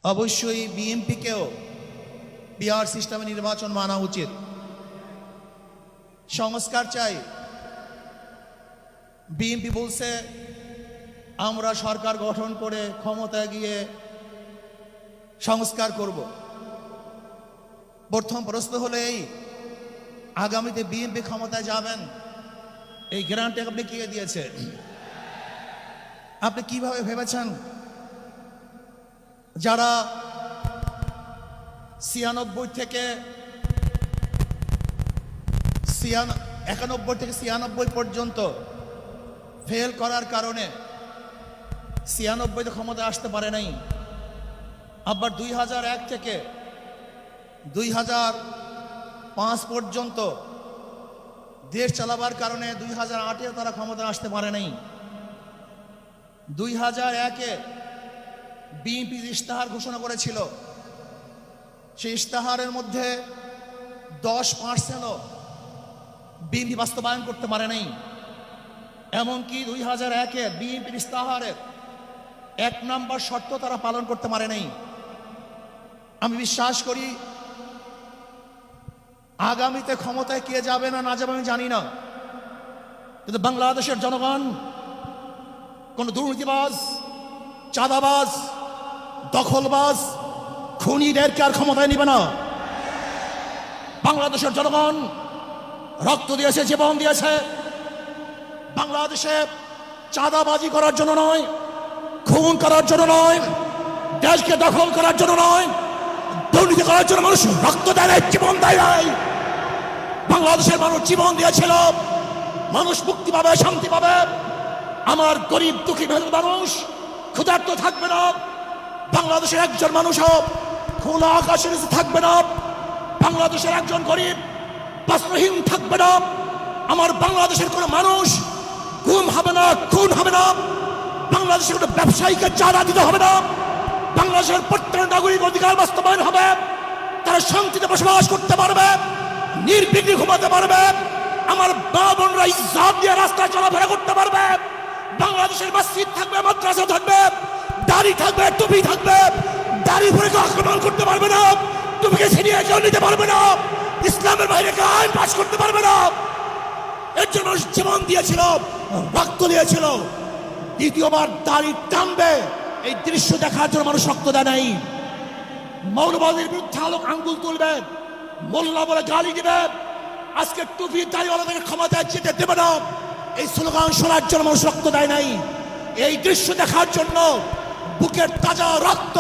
অবশ্যই বিএনপিকেও বিহার সিস্টেমে নির্বাচন মানা উচিত। সংস্কার চাই। বিএনপি বলছে আমরা সরকার গঠন করে ক্ষমতায় গিয়ে সংস্কার করব। প্রথম প্রশ্ন হলো এই, আগামীতে বিএনপি ক্ষমতায় যাবেন, এই গ্যারান্টি আপনি কে দিয়েছে? আপনি কিভাবে ভেবেছেন যারা 91 থেকে 96 পর্যন্ত ফেল করার কারণে 96 ক্ষমতা আসতে পারে নাই, আবার 2001 থেকে 2005 পর্যন্ত দেশ চালাবার কারণে 2008-এ তারা ক্ষমতা আসতে পারে নাই। 2001-এ বিএনপি ইশতেহার ঘোষণা করেছিল, সেই ইশতেহারের মধ্যে 10% বিএনপি বাস্তবায়ন করতে পারে নাই। এমনকি 2001-এ বিএনপির ইশতেহারের 1 নম্বর শর্ত তারা পালন করতে পারে নাই। আমি বিশ্বাস করি আগামীতে ক্ষমতায় কে যাবে না না যাবে আমি জানি না, কিন্তু বাংলাদেশের জনগণ কোন দুর্নীতিবাজ, চাঁদাবাজ, দখলবাজ, খুনিদেরকে আর ক্ষমতায় নিবে না। বাংলাদেশের জনগণ রক্ত দিয়েছে, জীবন দিয়েছে বাংলাদেশে চাঁদাবাজি করার জন্য নয়, খুন করার জন্য নয়, দেশকে দখল করার জন্য নয়, দুর্নীতি করার জন্য মানুষ রক্ত দেয়, জীবন দেয়। বাংলাদেশের মানুষ জীবন দিয়েছিল, মানুষ মুক্তি পাবে, শান্তি পাবে। আমার গরিব দুঃখী মানুষ ক্ষুধার্ত থাকবে না, বাংলাদেশের একজন মানুষও খোলা আকাশের নিচে থাকবে না, বাংলাদেশের একজন গরিব বস্ত্রহীন থাকবে না। আমার বাংলাদেশের কোনো মানুষ গুম হবে না, খুন হবে না, বাংলাদেশের কোনো ব্যবসায়ীকে চাঁদা দিতে হবে না, বাংলাদেশের প্রত্যেক নাগরিক অধিকার বাস্তবায়ন হবে, তারা শান্তিতে বসবাস করতে পারবে, নির্বিঘ্নে ঘুমাতে পারবে, আমার মা বোনরা ইজ্জত দিয়ে রাস্তায় চলাফেরা করতে পারবে। বাংলাদেশের মসজিদ থাকবে, মাদ্রাসা থাকবে, দাড়ি থাকবে, টুপি থাকবে, দাড়ি ভরে আক্রমণ করতে পারবে না, টুপিকে ছিনিয়ে কেউ নিতে পারবে না, ইসলামের বাইরে কেউ আইন পাস করতে পারবে না। এর জন্য জীবন দিয়েছিল, রক্ত দিয়েছিল। দ্বিতীয়বার দাড়ি টানবে এই দৃশ্য দেখার জন্য মানুষ রক্ত দেয় নাই। মৌলবাদীর বিরুদ্ধে আলোক আঙ্গুল তুলবে, মোল্লা বলে গালি দিবে, আজকে টুপি দাড়িওয়ালাদের ক্ষমতায় যেতে দেবে না, এই স্লোগান শোনার জন্য মানুষ রক্ত দেয় নাই। এই দৃশ্য দেখার জন্য বুকের তাজা রক্ত